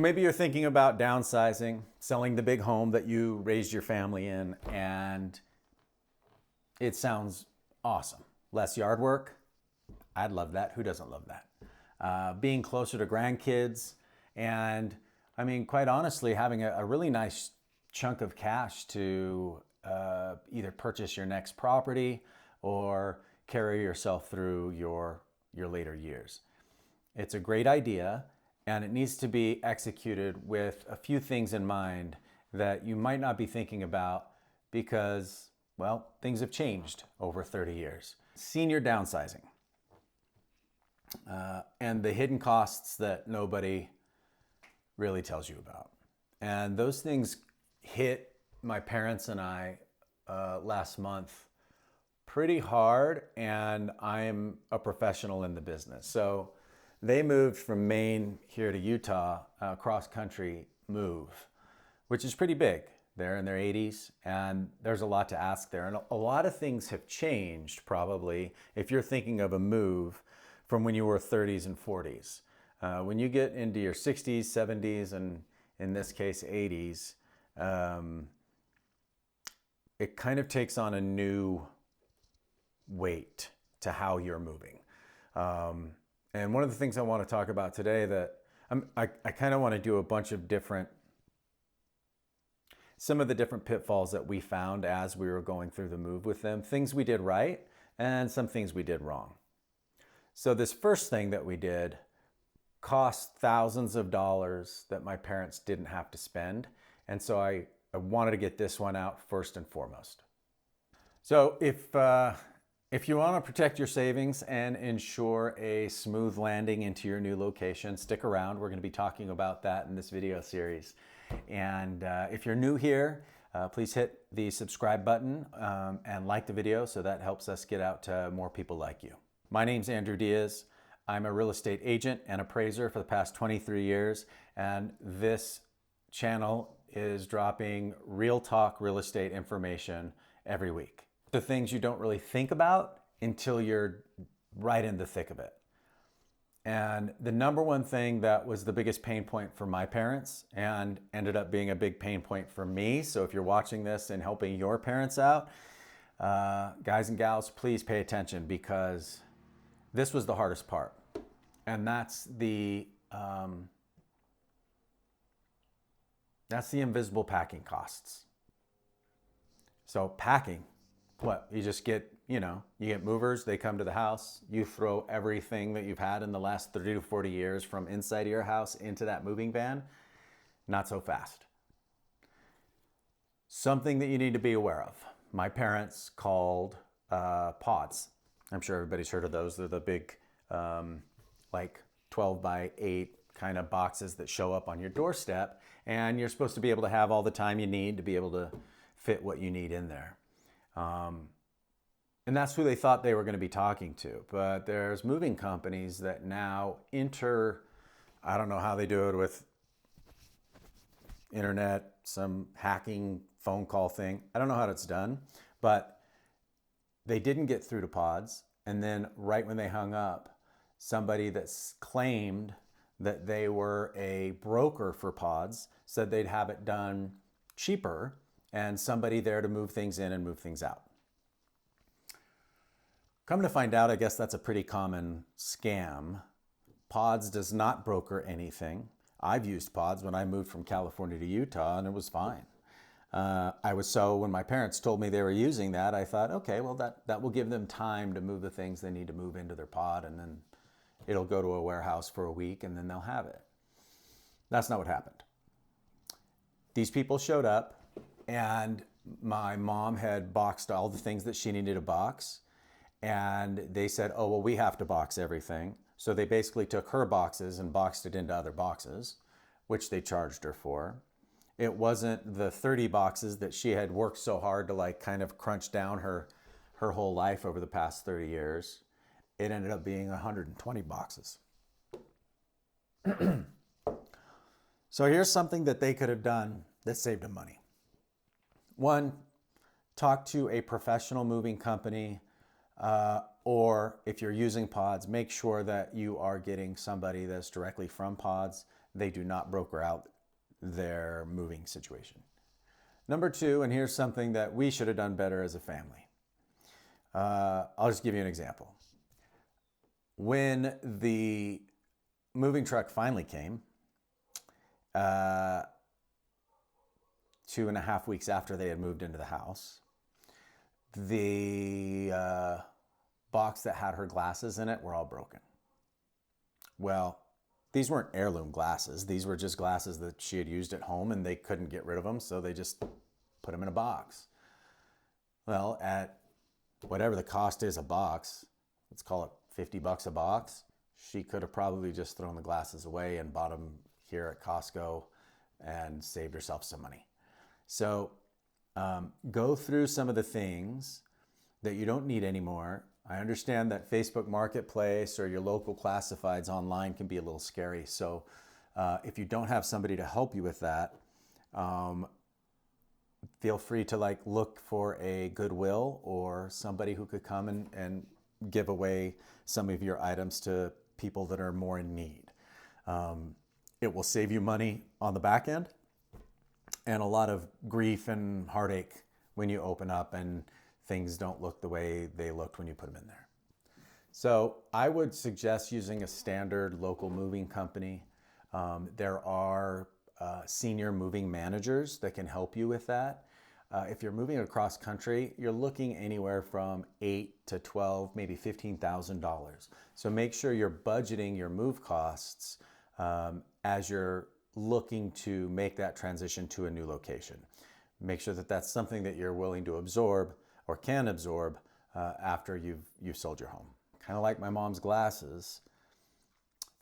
Maybe you're thinking about downsizing, selling the big home that you raised your family in, and it sounds awesome. Less yard work. I'd love that. Who doesn't love that? Being closer to grandkids, and I mean, quite honestly, having a really nice chunk of cash to either purchase your next property or carry yourself through your later years. It's a great idea, and it needs to be executed with a few things in mind that you might not be thinking about because, well, things have changed over 30 years. Senior downsizing and the hidden costs that nobody really tells you about. And those things hit my parents and I last month pretty hard, and I'm a professional in the business. So they moved from Maine here to Utah, cross country move, which is pretty big. They're in their 80s, and there's a lot to ask there. And a lot of things have changed probably if you're thinking of a move from when you were 30s and 40s. When you get into your 60s, 70s, and in this case, 80s, it kind of takes on a new weight to how you're moving. And one of the things I want to talk about today that I kind of want to do a bunch of some of the different pitfalls that we found as we were going through the move with them, things we did right and some things we did wrong. So this first thing that we did cost thousands of dollars that my parents didn't have to spend. And so I wanted to get this one out first and foremost. So if you want to protect your savings and ensure a smooth landing into your new location, stick around. We're going to be talking about that in this video series. And if you're new here, please hit the subscribe button and like the video so that helps us get out to more people like you. My name's Andrew Diaz. I'm a real estate agent and appraiser for the past 23 years, and this channel is dropping real talk real estate information every week. The things you don't really think about until you're right in the thick of it. And the number one thing that was the biggest pain point for my parents and ended up being a big pain point for me. So if you're watching this and helping your parents out, guys and gals, please pay attention because this was the hardest part. And that's the invisible packing costs. So packing, what? You just get, you get movers, they come to the house, you throw everything that you've had in the last 30 to 40 years from inside of your house into that moving van. Not so fast. Something that you need to be aware of. My parents called pods. I'm sure everybody's heard of those. They're the big, like 12 by 8 kind of boxes that show up on your doorstep, and you're supposed to be able to have all the time you need to be able to fit what you need in there. And that's who they thought they were going to be talking to. But there's moving companies that now I don't know how they do it with internet, some hacking phone call thing. I don't know how it's done, but they didn't get through to pods. And then right when they hung up, somebody that's claimed that they were a broker for pods said they'd have it done cheaper and somebody there to move things in and move things out. Come to find out, I guess that's a pretty common scam. Pods does not broker anything. I've used pods when I moved from California to Utah, and it was fine. When my parents told me they were using that, I thought, okay, well, that will give them time to move the things they need to move into their pod, and then it'll go to a warehouse for a week, and then they'll have it. That's not what happened. These people showed up, and my mom had boxed all the things that she needed to box. And they said, oh, well, we have to box everything. So they basically took her boxes and boxed it into other boxes, which they charged her for. It wasn't the 30 boxes that she had worked so hard to kind of crunch down her whole life over the past 30 years. It ended up being 120 boxes. So here's something that they could have done that saved them money. One, talk to a professional moving company. Or if you're using pods, make sure that you are getting somebody that's directly from pods they do not broker out their moving situation. Number two, and here's something that we should have done better as a family. I'll just give you an example. When the moving truck finally came, 2.5 weeks after they had moved into the house, the box that had her glasses in it were all broken. Well, these weren't heirloom glasses. These were just glasses that she had used at home and they couldn't get rid of them, so they just put them in a box. Well, at whatever the cost is a box, let's call it $50 a box, she could have probably just thrown the glasses away and bought them here at Costco and saved herself some money. So go through some of the things that you don't need anymore. I understand that Facebook Marketplace or your local classifieds online can be a little scary. So if you don't have somebody to help you with that, feel free to look for a Goodwill or somebody who could come and give away some of your items to people that are more in need. It will save you money on the back end and a lot of grief and heartache when you open up and things don't look the way they looked when you put them in there. So I would suggest using a standard local moving company. There are senior moving managers that can help you with that. If you're moving across country, you're looking anywhere from $8,000 to $12,000, maybe $15,000. So make sure you're budgeting your move costs as you're looking to make that transition to a new location. Make sure that that's something that you're willing to absorb or can absorb after you've sold your home. Kind of like my mom's glasses.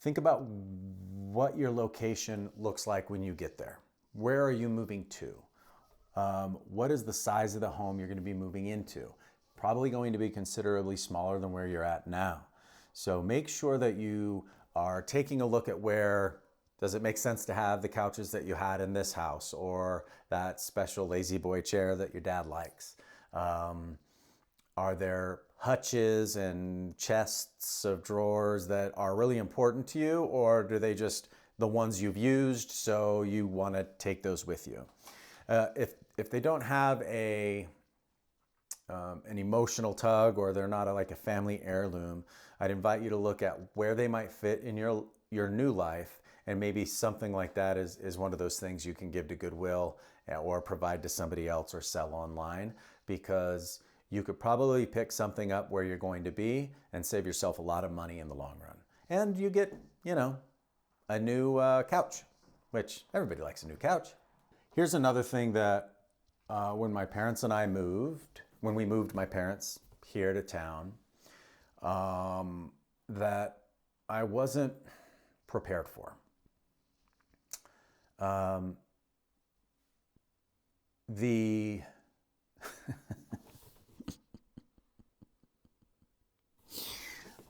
Think about what your location looks like when you get there. Where are you moving to? What is the size of the home you're going to be moving into? Probably going to be considerably smaller than where you're at now. So make sure that you are taking a look at where does it make sense to have the couches that you had in this house or that special lazy boy chair that your dad likes? Are there hutches and chests of drawers that are really important to you, or do they just the ones you've used so you want to take those with you? If they don't have an emotional tug or they're not like a family heirloom, I'd invite you to look at where they might fit in your new life, and maybe something like that is one of those things you can give to Goodwill or provide to somebody else or sell online, because you could probably pick something up where you're going to be and save yourself a lot of money in the long run. And you get, a new couch, which everybody likes a new couch. Here's another thing that when my parents and I moved, when we moved my parents here to town, that I wasn't prepared for.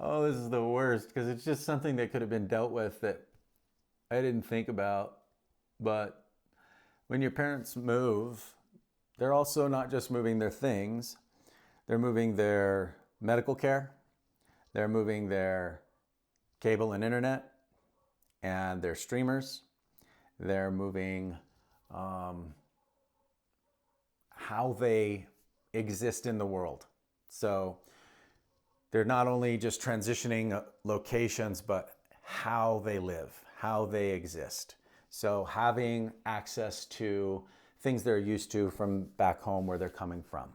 Oh, this is the worst, because it's just something that could have been dealt with that I didn't think about. But when your parents move, they're also not just moving their things, they're moving their medical care, they're moving their cable and internet and their streamers, they're moving how they exist in the world. So they're not only just transitioning locations, but how they live, how they exist. So having access to things they're used to from back home where they're coming from.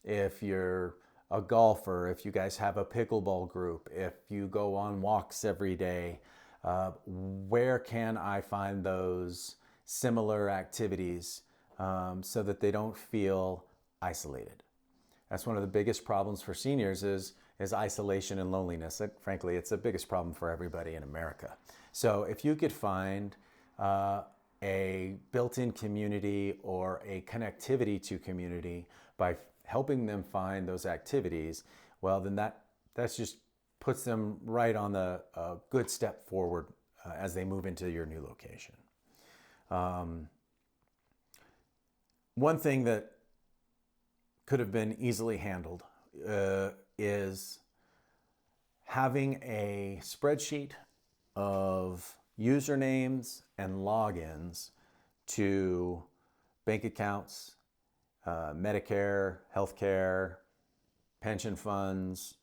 If you're a golfer, if you guys have a pickleball group, if you go on walks every day, where can I find those similar activities so that they don't feel isolated? That's one of the biggest problems for seniors is isolation and loneliness. Frankly, it's the biggest problem for everybody in America. So if you could find a built-in community or a connectivity to community by helping them find those activities, well, then that just puts them right on the good step forward as they move into your new location. One thing that could have been easily handled is having a spreadsheet of usernames and logins to bank accounts, Medicare, healthcare, pension funds,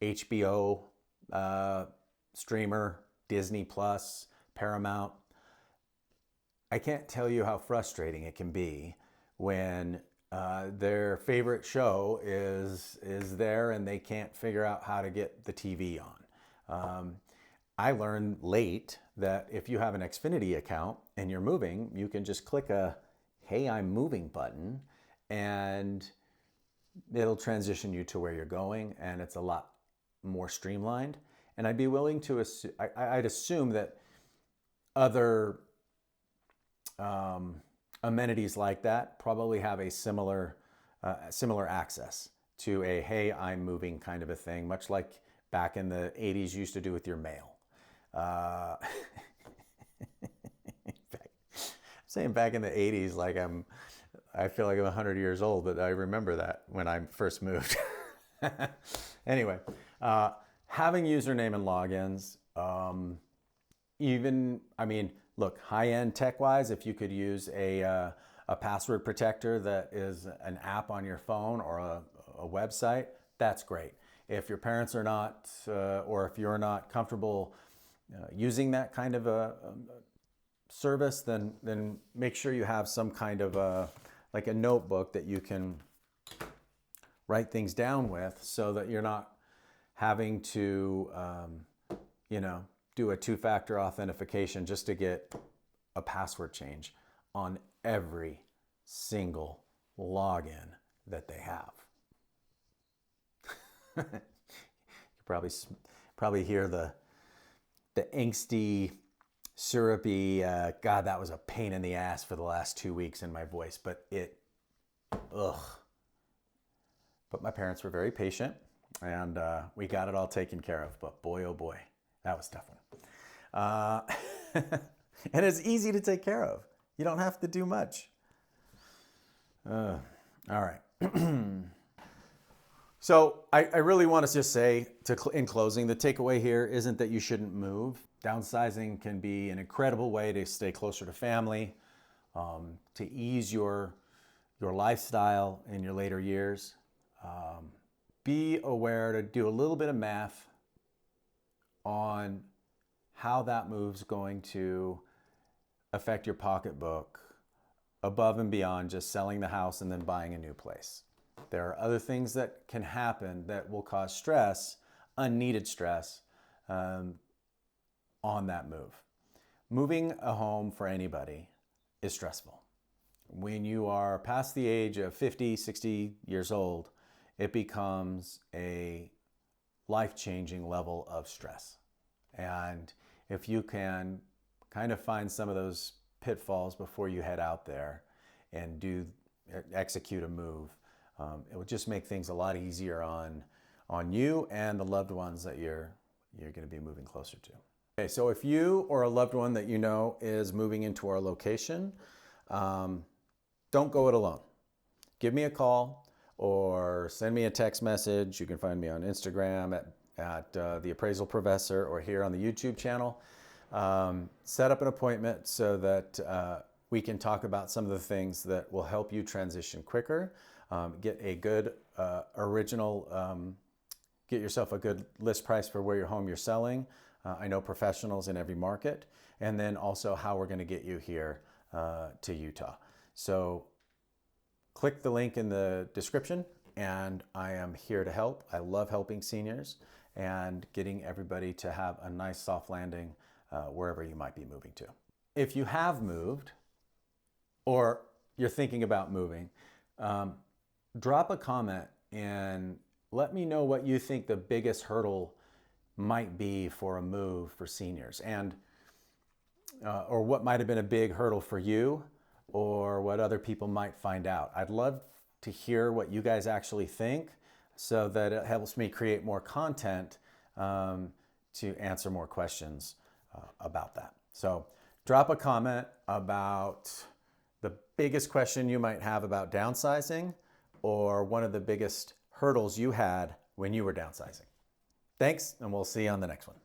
HBO streamer, Disney Plus, Paramount. I can't tell you how frustrating it can be when their favorite show is there and they can't figure out how to get the TV on. I learned late that if you have an Xfinity account and you're moving, you can just click a "Hey, I'm moving" button and it'll transition you to where you're going, and it's a lot more streamlined. And I'd be willing to assume, I'd assume that other amenities like that probably have a similar access to a "Hey, I'm moving" kind of a thing, much like back in the 80s you used to do with your mail. I'm saying back in the 80s like I feel like I'm 100 years old, but I remember that when I first moved. Anyway, having username and logins, look, high-end tech-wise, if you could use a password protector that is an app on your phone or a website, that's great. If your parents are not, or if you're not comfortable using that kind of a service, then make sure you have some kind of like a notebook that you can write things down with, so that you're not having to, do a two-factor authentication just to get a password change on every single login that they have. You probably hear the angsty, syrupy, God, that was a pain in the ass for the last 2 weeks in my voice, but ugh. But my parents were very patient, and we got it all taken care of. But boy, oh boy, that was a tough one. And it's easy to take care of. You don't have to do much. All right. So I really want to just say, in closing, the takeaway here isn't that you shouldn't move. Downsizing can be an incredible way to stay closer to family, to ease your lifestyle in your later years. Be aware to do a little bit of math on how that move's going to affect your pocketbook above and beyond just selling the house and then buying a new place. There are other things that can happen that will cause stress, unneeded stress, on that move. Moving a home for anybody is stressful. When you are past the age of 50, 60 years old, it becomes a life-changing level of stress. And if you can kind of find some of those pitfalls before you head out there and execute a move, it would just make things a lot easier on you and the loved ones that you're going to be moving closer to. Okay, so if you or a loved one that you know is moving into our location, don't go it alone. Give me a call or send me a text message. You can find me on Instagram at The Appraisal Professor, or here on the YouTube channel. Set up an appointment so that we can talk about some of the things that will help you transition quicker. Get a good get yourself a good list price for where your home you're selling. I know professionals in every market, and then also how we're going to get you here to Utah. So click the link in the description, and I am here to help. I love helping seniors and getting everybody to have a nice soft landing wherever you might be moving to. If you have moved or you're thinking about moving, drop a comment and let me know what you think the biggest hurdle might be for a move for seniors, and or what might have been a big hurdle for you, or what other people might find out. I'd love to hear what you guys actually think, so that it helps me create more content to answer more questions about that. So drop a comment about the biggest question you might have about downsizing, or one of the biggest hurdles you had when you were downsizing. Thanks, and we'll see you on the next one.